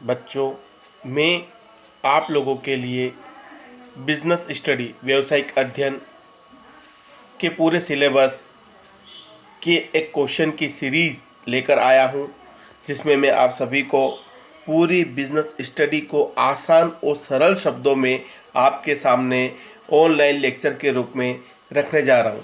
बच्चों, मैं आप लोगों के लिए बिजनेस स्टडी व्यावसायिक अध्ययन के पूरे सिलेबस के एक क्वेश्चन की सीरीज़ लेकर आया हूं, जिसमें मैं आप सभी को पूरी बिजनेस स्टडी को आसान और सरल शब्दों में आपके सामने ऑनलाइन लेक्चर के रूप में रखने जा रहा हूं,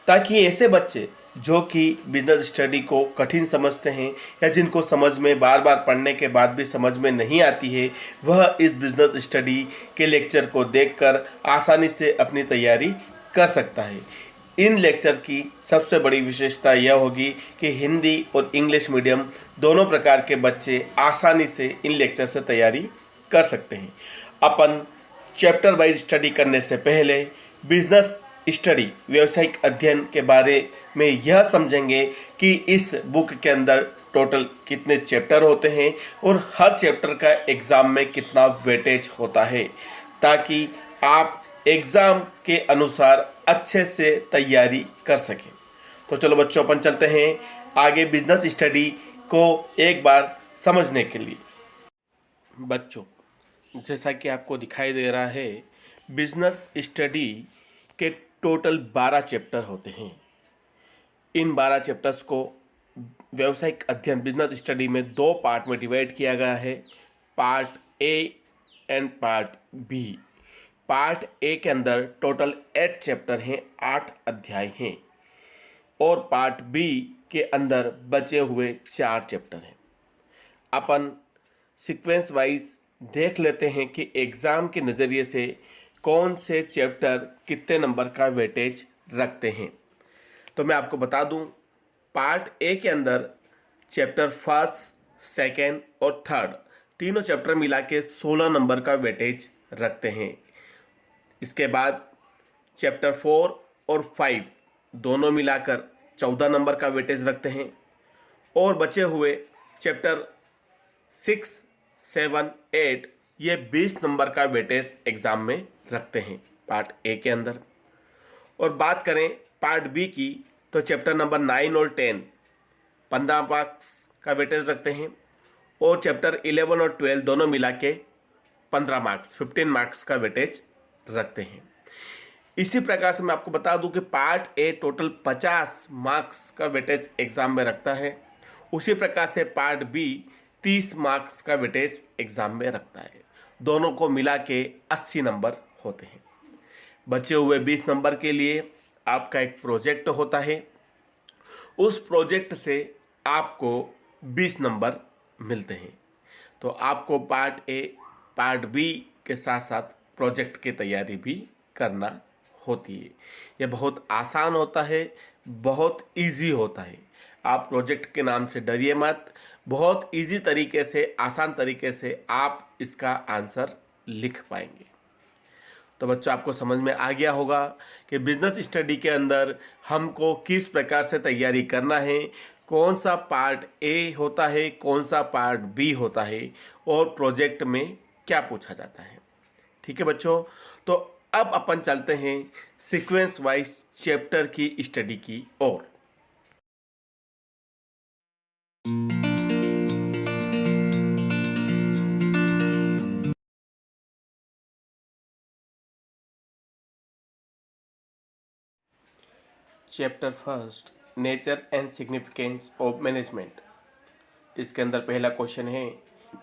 ताकि ऐसे बच्चे जो कि बिजनेस स्टडी को कठिन समझते हैं या जिनको समझ में बार बार पढ़ने के बाद भी समझ में नहीं आती है, वह इस बिजनेस स्टडी के लेक्चर को देखकर आसानी से अपनी तैयारी कर सकता है। इन लेक्चर की सबसे बड़ी विशेषता यह होगी कि हिंदी और इंग्लिश मीडियम दोनों प्रकार के बच्चे आसानी से इन लेक्चर से तैयारी कर सकते हैं। अपन चैप्टर वाइज स्टडी करने से पहले बिजनेस स्टडी व्यावसायिक अध्ययन के बारे में यह समझेंगे कि इस बुक के अंदर टोटल कितने चैप्टर होते हैं और हर चैप्टर का एग्ज़ाम में कितना वेटेज होता है, ताकि आप एग्ज़ाम के अनुसार अच्छे से तैयारी कर सकें। तो चलो बच्चों, अपन चलते हैं आगे बिजनेस स्टडी को एक बार समझने के लिए। बच्चों, जैसा कि आपको दिखाई दे रहा है, बिजनेस स्टडी के टोटल 12 चैप्टर होते हैं। इन 12 चैप्टर्स को व्यावसायिक अध्ययन बिजनेस स्टडी में 2 पार्ट में डिवाइड किया गया है, part A and part B. Part A के अंदर टोटल 8 चैप्टर हैं, 8 अध्याय हैं, और पार्ट बी के अंदर बचे हुए 4 चैप्टर हैं। अपन सीक्वेंस वाइज देख लेते हैं कि एग्ज़ाम के नज़रिए से कौन से चैप्टर कितने नंबर का वेटेज रखते हैं। तो मैं आपको बता दूं, पार्ट ए के अंदर चैप्टर फर्स्ट, सेकेंड और थर्ड तीनों चैप्टर मिला के 16 नंबर का वेटेज रखते हैं। इसके बाद चैप्टर 4 और 5 दोनों मिलाकर 14 नंबर का वेटेज रखते हैं, और बचे हुए चैप्टर 6, 7, 8 ये 20 नंबर का वेटेज एग्ज़ाम में रखते हैं पार्ट ए के अंदर। और बात करें पार्ट बी की, तो चैप्टर नंबर 9 और 10 15 मार्क्स का वेटेज रखते हैं, और चैप्टर 11 और 12 दोनों मिला के 15 मार्क्स 15 मार्क्स का वेटेज रखते हैं। इसी प्रकार से मैं आपको बता दूं कि पार्ट ए टोटल 50 मार्क्स का वेटेज एग्ज़ाम में रखता है। उसी प्रकार से पार्ट बी 30 मार्क्स का वेटेज एग्ज़ाम में रखता है। दोनों को मिला के 80 नंबर होते हैं। बचे हुए 20 नंबर के लिए आपका एक प्रोजेक्ट होता है। उस प्रोजेक्ट से आपको 20 नंबर मिलते हैं। तो आपको पार्ट ए, पार्ट बी के साथ साथ प्रोजेक्ट की तैयारी भी करना होती है। यह बहुत आसान होता है, बहुत इजी होता है। आप प्रोजेक्ट के नाम से डरिए मत, बहुत इजी तरीके से, आसान तरीके से आप इसका आंसर लिख पाएंगे। तो बच्चों, आपको समझ में आ गया होगा कि बिजनेस स्टडी के अंदर हमको किस प्रकार से तैयारी करना है, कौन सा पार्ट ए होता है, कौन सा पार्ट बी होता है, और प्रोजेक्ट में क्या पूछा जाता है। ठीक है बच्चों, तो अब अपन चलते हैं सीक्वेंस वाइज चैप्टर की स्टडी की ओर। Chapter first, nature and significance of management. इसके अंदर पहला क्वेश्चन है,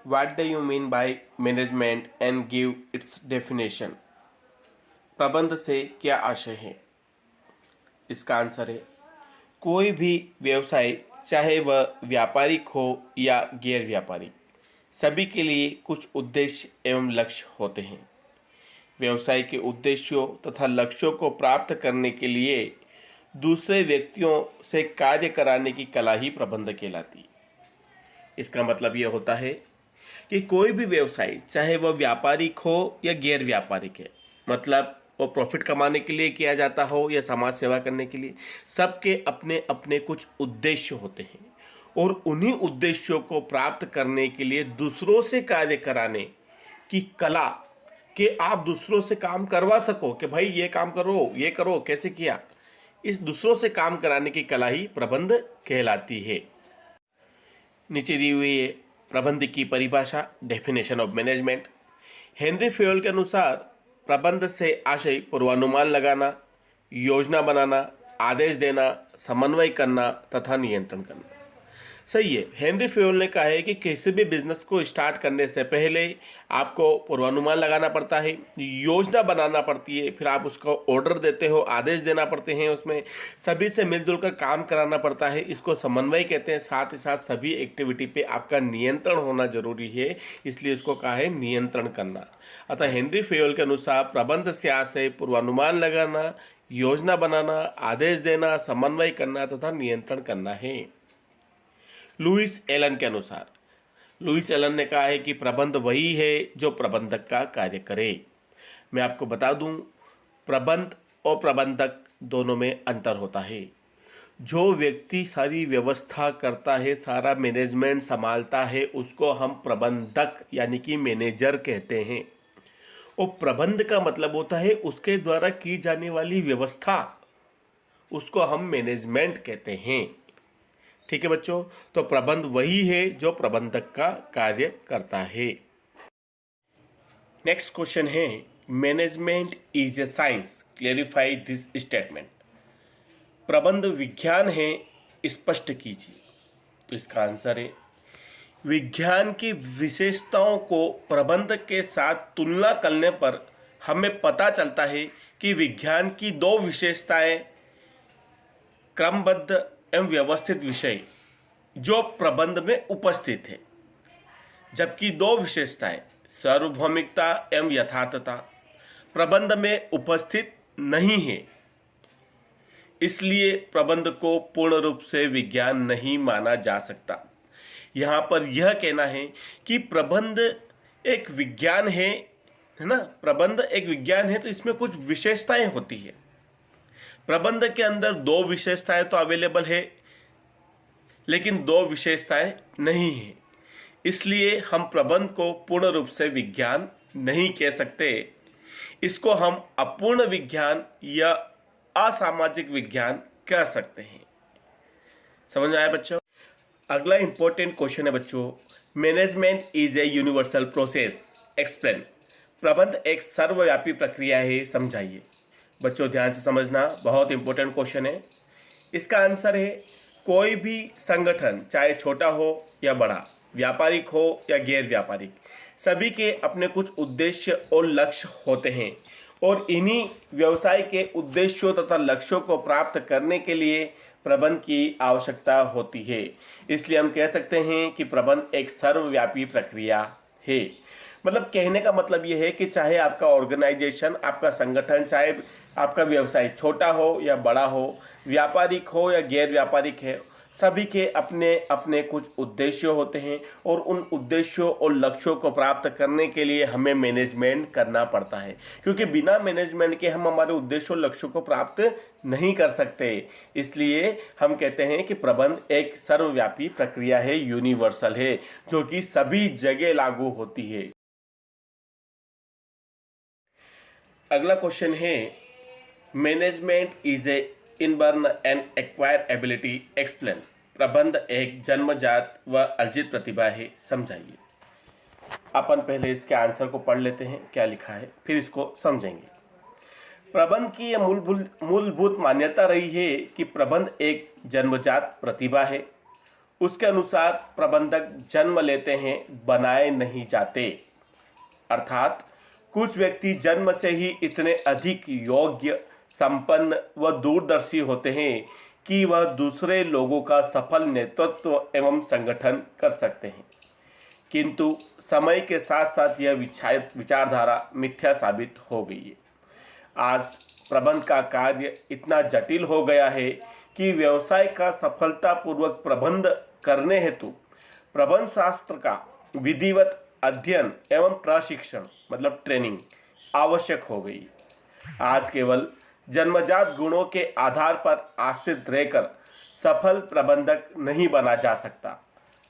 what do you mean by management and give its definition. प्रबंध से क्या आशय है। इसका आंसर है, कोई भी व्यवसाय, चाहे वह व्यापारिक हो या गैर व्यापारिक, सभी के लिए कुछ उद्देश्य एवं लक्ष्य होते हैं। व्यवसाय के उद्देश्यों तथा लक्ष्यों को प्राप्त करने के लिए दूसरे व्यक्तियों से कार्य कराने की कला ही प्रबंध कहलाती है। इसका मतलब यह होता है कि कोई भी व्यवसाय, चाहे वह व्यापारिक हो या गैर व्यापारिक है, मतलब वो प्रॉफिट कमाने के लिए किया जाता हो या समाज सेवा करने के लिए, सबके अपने अपने कुछ उद्देश्य होते हैं, और उन्हीं उद्देश्यों को प्राप्त करने के लिए दूसरों से कार्य कराने की कला, कि आप दूसरों से काम करवा सको कि भाई ये काम करो, ये करो, कैसे किया, इस दूसरों से काम कराने की कला ही प्रबंध कहलाती है। नीचे दी हुई है प्रबंध की परिभाषा, definition of management. Henry Fayol के अनुसार प्रबंध से आशय पूर्वानुमान लगाना, योजना बनाना, आदेश देना, समन्वय करना तथा नियंत्रण करना। सही है। हेनरी फेयोल ने कहा है कि किसी भी बिजनेस को स्टार्ट करने से पहले आपको पूर्वानुमान लगाना पड़ता है, योजना बनाना पड़ती है, फिर आप उसको ऑर्डर देते हो, आदेश देना पड़ते हैं, उसमें सभी से मिलजुल कर काम कराना पड़ता है, इसको समन्वय कहते हैं। साथ ही साथ सभी एक्टिविटी पे आपका नियंत्रण होना जरूरी है, इसलिए इसको कहा है नियंत्रण करना। अतः हेनरी फेयोल के अनुसार प्रबंध से आशय पूर्वानुमान लगाना, योजना बनाना, आदेश देना, समन्वय करना तथा नियंत्रण करना है। लुईस एलन के अनुसार, लुईस एलन ने कहा है कि प्रबंध वही है जो प्रबंधक का कार्य करे। मैं आपको बता दूं, प्रबंध और प्रबंधक दोनों में अंतर होता है। जो व्यक्ति सारी व्यवस्था करता है, सारा मैनेजमेंट संभालता है, उसको हम प्रबंधक यानी कि मैनेजर कहते हैं। और प्रबंध का मतलब होता है उसके द्वारा की जाने वाली व्यवस्था, उसको हम मैनेजमेंट कहते हैं। ठीक है बच्चों, तो प्रबंध वही है जो प्रबंधक का कार्य करता है। नेक्स्ट क्वेश्चन है, management is A science, clarify this statement. प्रबंध विज्ञान है, स्पष्ट कीजिए। तो इसका आंसर है, विज्ञान की विशेषताओं को प्रबंध के साथ तुलना करने पर हमें पता चलता है कि विज्ञान की दो विशेषताएं क्रमबद्ध एवं व्यवस्थित विषय जो प्रबंध में उपस्थित है, जबकि दो विशेषताएं सार्वभौमिकता एवं यथार्थता प्रबंध में उपस्थित नहीं है। इसलिए प्रबंध को पूर्ण रूप से विज्ञान नहीं माना जा सकता। यहाँ पर यह कहना है कि प्रबंध एक विज्ञान है ना, प्रबंध एक विज्ञान है तो इसमें कुछ विशेषताएं होती है। प्रबंध के अंदर दो विशेषताएं तो अवेलेबल है, लेकिन दो विशेषताएं नहीं है, इसलिए हम प्रबंध को पूर्ण रूप से विज्ञान नहीं कह सकते। इसको हम अपूर्ण विज्ञान या असामाजिक विज्ञान कह सकते हैं। समझ में आया बच्चों? अगला इंपॉर्टेंट क्वेश्चन है बच्चों, management is a universal process, explain. प्रबंध एक सर्वव्यापी प्रक्रिया है, समझाइए। बच्चों ध्यान से समझना, बहुत इंपॉर्टेंट क्वेश्चन है। इसका आंसर है, कोई भी संगठन चाहे छोटा हो या बड़ा, व्यापारिक हो या गैर व्यापारिक, सभी के अपने कुछ उद्देश्य और लक्ष्य होते हैं और इन्हीं व्यवसाय के उद्देश्यों तथा लक्ष्यों को प्राप्त करने के लिए प्रबंध की आवश्यकता होती है। इसलिए हम कह सकते हैं कि प्रबंध एक सर्वव्यापी प्रक्रिया है। मतलब कहने का मतलब यह है कि चाहे आपका ऑर्गेनाइजेशन, आपका संगठन, चाहे आपका व्यवसाय छोटा हो या बड़ा हो, व्यापारिक हो या गैर व्यापारिक है, सभी के अपने अपने कुछ उद्देश्य होते हैं और उन उद्देश्यों और लक्ष्यों को प्राप्त करने के लिए हमें मैनेजमेंट करना पड़ता है, क्योंकि बिना मैनेजमेंट के हम हमारे उद्देश्यों और लक्ष्यों को प्राप्त नहीं कर सकते। इसलिए हम कहते हैं कि प्रबंध एक सर्वव्यापी प्रक्रिया है, यूनिवर्सल है, जो कि सभी जगह लागू होती है। अगला क्वेश्चन है, management is a inborn and acquire ability, explain. प्रबंध एक जन्मजात व अर्जित प्रतिभा है, समझाइए। अपन पहले इसके आंसर को पढ़ लेते हैं, क्या लिखा है, फिर इसको समझेंगे। प्रबंध की यह मूलभूत मान्यता रही है कि प्रबंध एक जन्मजात प्रतिभा है। उसके अनुसार प्रबंधक जन्म लेते हैं, बनाए नहीं जाते। अर्थात कुछ व्यक्ति जन्म से ही इतने अधिक योग्य, संपन्न व दूरदर्शी होते हैं कि वह दूसरे लोगों का सफल नेतृत्व एवं संगठन कर सकते हैं, किंतु समय के साथ साथ यह विचारधारा मिथ्या साबित हो गई है। आज प्रबंध का कार्य इतना जटिल हो गया है कि व्यवसाय का सफलतापूर्वक प्रबंध करने हेतु प्रबंध शास्त्र का विधिवत अध्ययन एवं प्रशिक्षण मतलब ट्रेनिंग आवश्यक हो गई। आज केवल जन्मजात गुणों के आधार पर आश्रित रहकर सफल प्रबंधक नहीं बना जा सकता।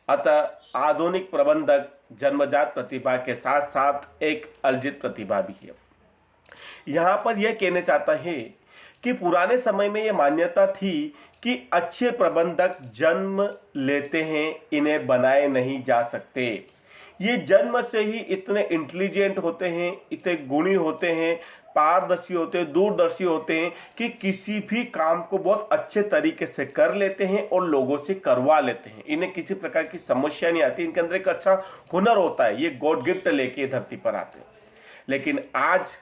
अतः आधुनिक प्रबंधक जन्मजात प्रतिभा के साथ साथ एक अर्जित प्रतिभा भी है। यहाँ पर यह कहना चाहता है कि पुराने समय में ये मान्यता थी कि अच्छे प्रबंधक जन्म लेते हैं, इन्हें बनाए नहीं जा सकते। ये जन्म से ही इतने इंटेलिजेंट होते हैं, इतने गुणी होते हैं, पारदर्शी होते हैं, दूरदर्शी होते हैं कि किसी भी काम को बहुत अच्छे तरीके से कर लेते हैं और लोगों से करवा लेते हैं। इन्हें किसी प्रकार की समस्या नहीं आती, इनके अंदर एक अच्छा हुनर होता है, ये गॉड गिफ्ट लेके धरती पर आते हैं। लेकिन आज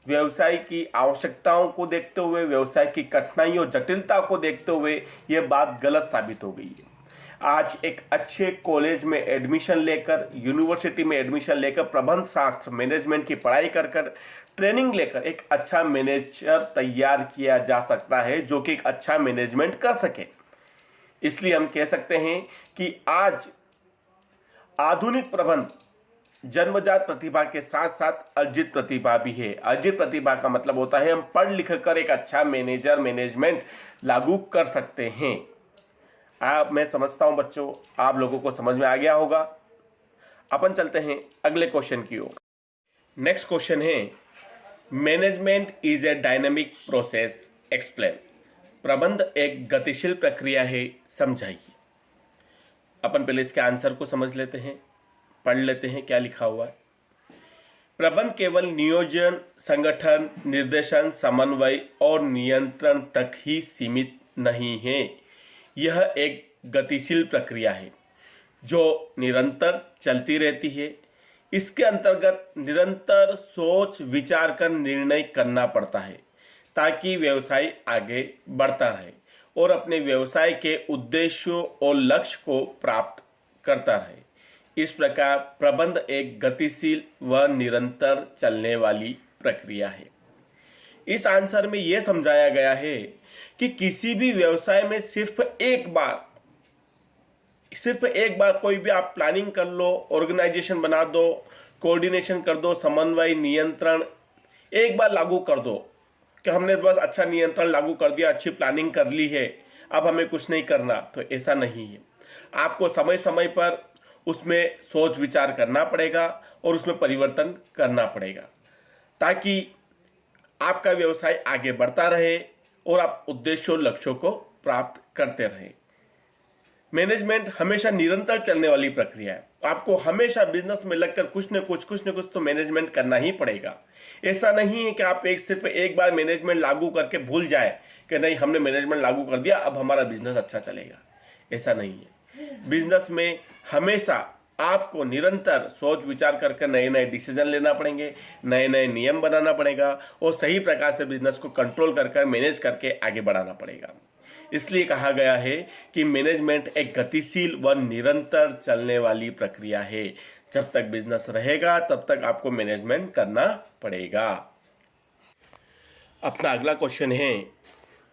व्यवसाय की आवश्यकताओं को देखते हुए, व्यवसाय की कठिनाइयों जटिलता को देखते हुए ये बात गलत साबित हो गई है। आज एक अच्छे कॉलेज में एडमिशन लेकर, यूनिवर्सिटी में एडमिशन लेकर, प्रबंध शास्त्र मैनेजमेंट की पढ़ाई कर ट्रेनिंग लेकर एक अच्छा मैनेजर तैयार किया जा सकता है जो कि एक अच्छा मैनेजमेंट कर सके। इसलिए हम कह सकते हैं कि आज आधुनिक प्रबंध जन्मजात प्रतिभा के साथ साथ अर्जित प्रतिभा भी है। अर्जित प्रतिभा का मतलब होता है हम पढ़ लिख कर एक अच्छा मैनेजमेंट लागू कर सकते हैं। मैं समझता हूं बच्चों आप लोगों को समझ में आ गया होगा। अपन चलते हैं अगले क्वेश्चन की ओर। नेक्स्ट क्वेश्चन है, management is A dynamic process, explain. प्रबंध एक गतिशील प्रक्रिया है, समझाइए। अपन पहले इसके आंसर को समझ लेते हैं, पढ़ लेते हैं क्या लिखा हुआ है। प्रबंध केवल नियोजन, संगठन, निर्देशन, समन्वय और नियंत्रण तक ही सीमित नहीं है। यह एक गतिशील प्रक्रिया है जो निरंतर चलती रहती है। इसके अंतर्गत निरंतर सोच विचार कर निर्णय करना पड़ता है ताकि व्यवसाय आगे बढ़ता रहे और अपने व्यवसाय के उद्देश्यों और लक्ष्य को प्राप्त करता रहे। इस प्रकार प्रबंध एक गतिशील व निरंतर चलने वाली प्रक्रिया है। इस आंसर में यह समझाया गया है कि किसी भी व्यवसाय में सिर्फ एक बार कोई भी आप प्लानिंग कर लो, ऑर्गेनाइजेशन बना दो, कोऑर्डिनेशन कर दो, समन्वय, नियंत्रण एक बार लागू कर दो कि हमने बस अच्छा नियंत्रण लागू कर दिया, अच्छी प्लानिंग कर ली है, अब हमें कुछ नहीं करना, तो ऐसा नहीं है। आपको समय समय पर उसमें सोच विचार करना पड़ेगा और उसमें परिवर्तन करना पड़ेगा ताकि आपका व्यवसाय आगे बढ़ता रहे और आप उद्देश्यों लक्ष्यों को प्राप्त करते रहें। मैनेजमेंट हमेशा निरंतर चलने वाली प्रक्रिया है। आपको हमेशा बिजनेस में लगकर कुछ न कुछ तो मैनेजमेंट करना ही पड़ेगा। ऐसा नहीं है कि आप सिर्फ एक बार मैनेजमेंट लागू करके भूल जाए कि नहीं हमने मैनेजमेंट लागू कर दिया अब हमारा बिजनेस अच्छा चलेगा। ऐसा नहीं है। बिजनेस में हमेशा आपको निरंतर सोच विचार करके नए नए डिसीजन लेना पड़ेंगे, नए नए नियम बनाना पड़ेगा और सही प्रकार से बिजनेस को कंट्रोल कर मैनेज करके आगे बढ़ाना पड़ेगा। इसलिए कहा गया है कि मैनेजमेंट एक गतिशील व निरंतर चलने वाली प्रक्रिया है। जब तक बिजनेस रहेगा तब तक आपको मैनेजमेंट करना पड़ेगा। अपना अगला क्वेश्चन है,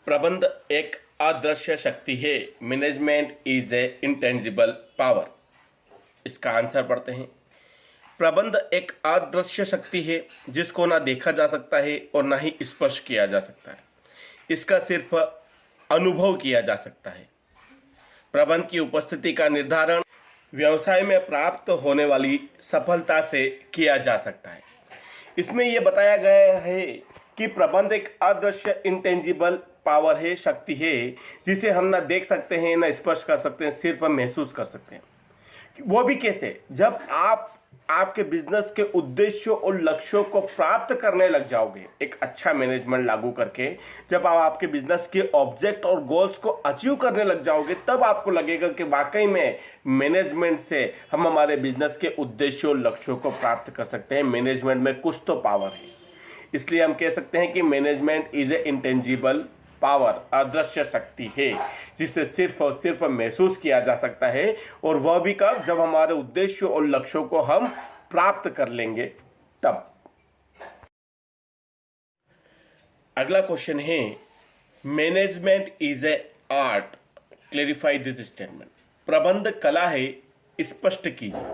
प्रबंध एक अदृश्य शक्ति है, management is A intangible power. इसका आंसर पढ़ते हैं। प्रबंध एक अदृश्य शक्ति है जिसको ना देखा जा सकता है और ना ही स्पर्श किया जा सकता है। इसका सिर्फ अनुभव किया जा सकता है। प्रबंध की उपस्थिति का निर्धारण व्यवसाय में प्राप्त होने वाली सफलता से किया जा सकता है। इसमें यह बताया गया है कि प्रबंध एक अदृश्य इंटेंजिबल पावर है, शक्ति है जिसे हम ना देख सकते हैं ना स्पर्श कर सकते हैं, सिर्फ हम महसूस कर सकते हैं। वो भी कैसे? जब आप आपके बिजनेस के उद्देश्यों और लक्ष्यों को प्राप्त करने लग जाओगे एक अच्छा मैनेजमेंट लागू करके, जब आप आपके बिजनेस के ऑब्जेक्ट और गोल्स को अचीव करने लग जाओगे तब आपको लगेगा कि वाकई में मैनेजमेंट से हम हमारे बिजनेस के उद्देश्यों और लक्ष्यों को प्राप्त कर सकते हैं। मैनेजमेंट में कुछ तो पावर है। इसलिए हम कह सकते हैं कि management is A intangible power, अदृश्य शक्ति है जिसे सिर्फ और सिर्फ महसूस किया जा सकता है, और वह भी कब? जब हमारे उद्देश्यों और लक्ष्यों को हम प्राप्त कर लेंगे तब। अगला क्वेश्चन है, management is A art, clarify this statement. प्रबंध कला है, स्पष्ट कीजिए।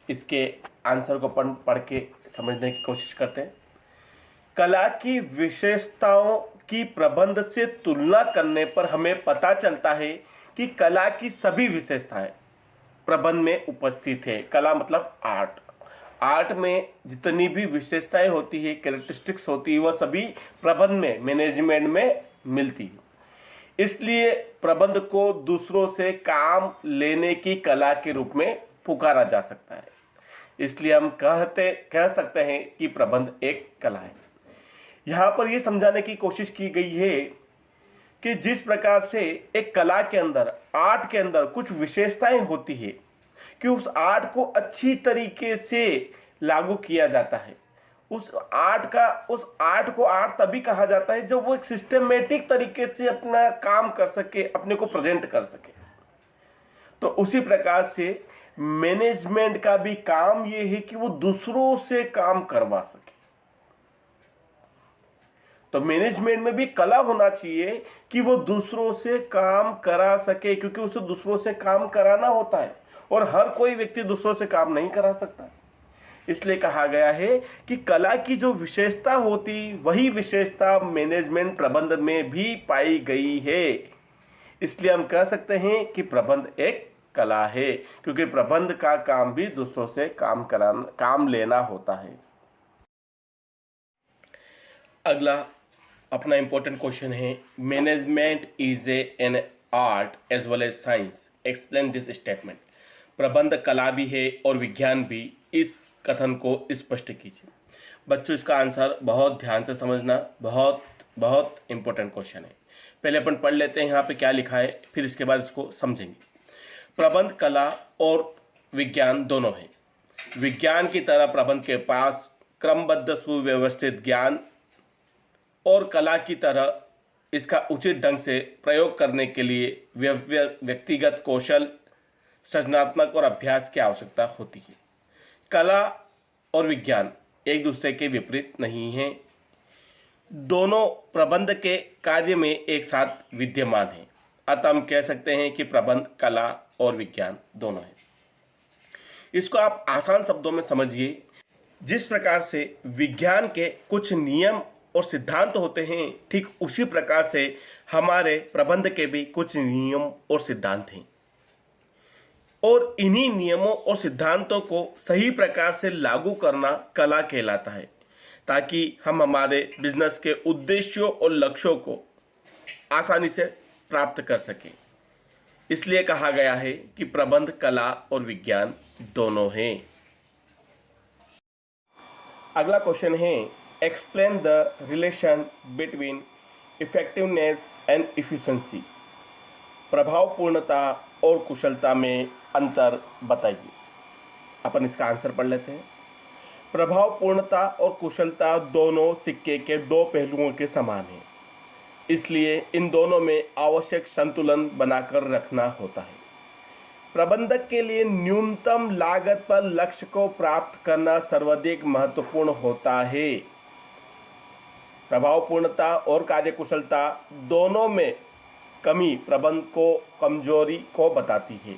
इसके आंसर को पढ़ के समझने की कोशिश करते हैं। कला की विशेषताओं की प्रबंध से तुलना करने पर हमें पता चलता है कि कला की सभी विशेषताएं प्रबंध में उपस्थित है। कला मतलब आर्ट। आर्ट में जितनी भी विशेषताएं होती है, कैरेक्टरिस्टिक्स होती है, वह सभी प्रबंध में, मैनेजमेंट में मिलती है। इसलिए प्रबंध को दूसरों से काम लेने की कला के रूप में पुकारा जा सकता है। इसलिए हम कह सकते हैं कि प्रबंध एक कला है। यहाँ पर यह समझाने की कोशिश की गई है कि जिस प्रकार से एक कला के अंदर, आर्ट के अंदर कुछ विशेषताएं होती है कि उस आर्ट को अच्छी तरीके से लागू किया जाता है। उस आर्ट को आर्ट तभी कहा जाता है जब वो एक सिस्टमेटिक तरीके से अपना काम कर सके, अपने को प्रेजेंट कर सके। तो उसी प्रकार से मैनेजमेंट का भी काम ये है कि वो दूसरों से काम करवा सके। तो मैनेजमेंट में भी कला होना चाहिए कि वो दूसरों से काम करा सके, क्योंकि उसे दूसरों से काम कराना होता है और हर कोई व्यक्ति दूसरों से काम नहीं करा सकता। इसलिए कहा गया है कि कला की जो विशेषता होती, वही विशेषता मैनेजमेंट प्रबंध में भी पाई गई है। इसलिए हम कह सकते हैं कि प्रबंध एक कला है, क्योंकि प्रबंध का काम भी दूसरों से काम लेना होता है। अगला अपना इंपॉर्टेंट क्वेश्चन है, management is an art as well as science, explain this statement. प्रबंध कला भी है और विज्ञान भी, इस कथन को स्पष्ट कीजिए। बच्चों, इसका आंसर बहुत ध्यान से समझना, बहुत बहुत इंपॉर्टेंट क्वेश्चन है। पहले अपन पढ़ लेते हैं यहाँ पे क्या लिखा है, फिर इसके बाद इसको समझेंगे। प्रबंध कला और विज्ञान दोनों है। विज्ञान की तरह प्रबंध के पास क्रमबद्ध सुव्यवस्थित ज्ञान और कला की तरह इसका उचित ढंग से प्रयोग करने के लिए व्यक्तिगत कौशल, सृजनात्मक और अभ्यास की आवश्यकता होती है। कला और विज्ञान एक दूसरे के विपरीत नहीं हैं, दोनों प्रबंध के कार्य में एक साथ विद्यमान हैं। अतः हम कह सकते हैं कि प्रबंध कला और विज्ञान दोनों हैं। इसको आप आसान शब्दों में समझिए। जिस प्रकार से विज्ञान के कुछ नियम और सिद्धांत होते हैं, ठीक उसी प्रकार से हमारे प्रबंध के भी कुछ नियम और सिद्धांत हैं, और इन्हीं नियमों और सिद्धांतों को सही प्रकार से लागू करना कला कहलाता है, ताकि हम हमारे बिजनेस के उद्देश्यों और लक्ष्यों को आसानी से प्राप्त कर सकें। इसलिए कहा गया है कि प्रबंध कला और विज्ञान दोनों हैं। अगला क्वेश्चन है, explain the relation between effectiveness and efficiency. प्रभावपूर्णता और कुशलता में अंतर बताइए। अपन इसका आंसर पढ़ लेते हैं। प्रभावपूर्णता और कुशलता दोनों सिक्के के दो पहलुओं के समान हैं, इसलिए इन दोनों में आवश्यक संतुलन बनाकर रखना होता है। प्रबंधक के लिए न्यूनतम लागत पर लक्ष्य को प्राप्त करना सर्वाधिक महत्वपूर्ण होता है। प्रभावपूर्णता और कार्यकुशलता दोनों में कमी प्रबंध को कमजोरी को बताती है।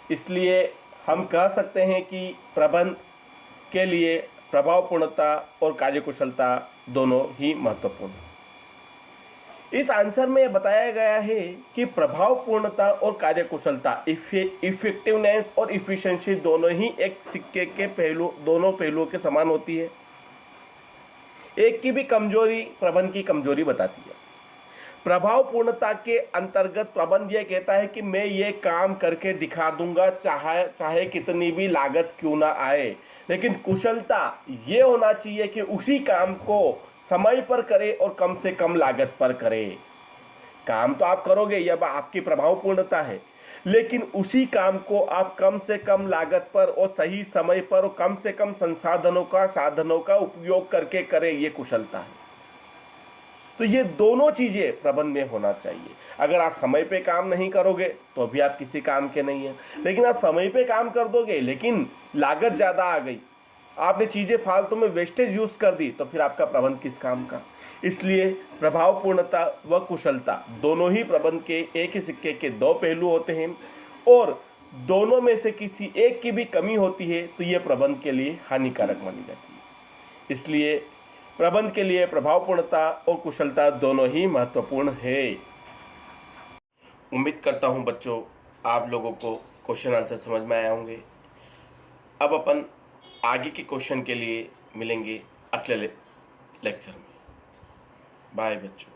इसलिए हम कह सकते हैं कि प्रबंध के लिए प्रभावपूर्णता और कार्यकुशलता दोनों ही महत्वपूर्ण हैं। इस आंसर में बताया गया है कि प्रभावपूर्णता और कार्यकुशलता, इफेक्टिवनेस और इफिशिएंसी दोनों ही एक सिक्के के दोनों पहलुओं के समान होती है। एक की भी कमजोरी प्रबंध की कमजोरी बताती है। प्रभावपूर्णता के अंतर्गत प्रबंध यह कहता है कि मैं ये काम करके दिखा दूंगा, चाहे कितनी भी लागत क्यों ना आए। लेकिन कुशलता ये होना चाहिए कि उसी काम को समय पर करे और कम से कम लागत पर करे। काम तो आप करोगे, यह आपकी प्रभावपूर्णता है, लेकिन उसी काम को आप कम से कम लागत पर और सही समय पर और कम से कम साधनों का उपयोग करके करें, ये कुशलता है। तो ये दोनों चीजें प्रबंध में होना चाहिए। अगर आप समय पे काम नहीं करोगे तो भी आप किसी काम के नहीं हैं, लेकिन आप समय पे काम कर दोगे लेकिन लागत ज़्यादा आ गई, आपने चीज़ें फालतू में वेस्टेज यूज़ कर दी, तो फिर आपका प्रबंध किस काम का। इसलिए प्रभावपूर्णता व कुशलता दोनों ही प्रबंध के एक ही सिक्के के दो पहलू होते हैं, और दोनों में से किसी एक की भी कमी होती है तो ये प्रबंध के लिए हानिकारक मानी जाती है। इसलिए प्रबंध के लिए प्रभावपूर्णता और कुशलता दोनों ही महत्वपूर्ण है। उम्मीद करता हूँ बच्चों आप लोगों को क्वेश्चन आंसर समझ में आए होंगे। अब अपन आगे के क्वेश्चन के लिए मिलेंगे अगले लेक्चर में। बाय बच्चों।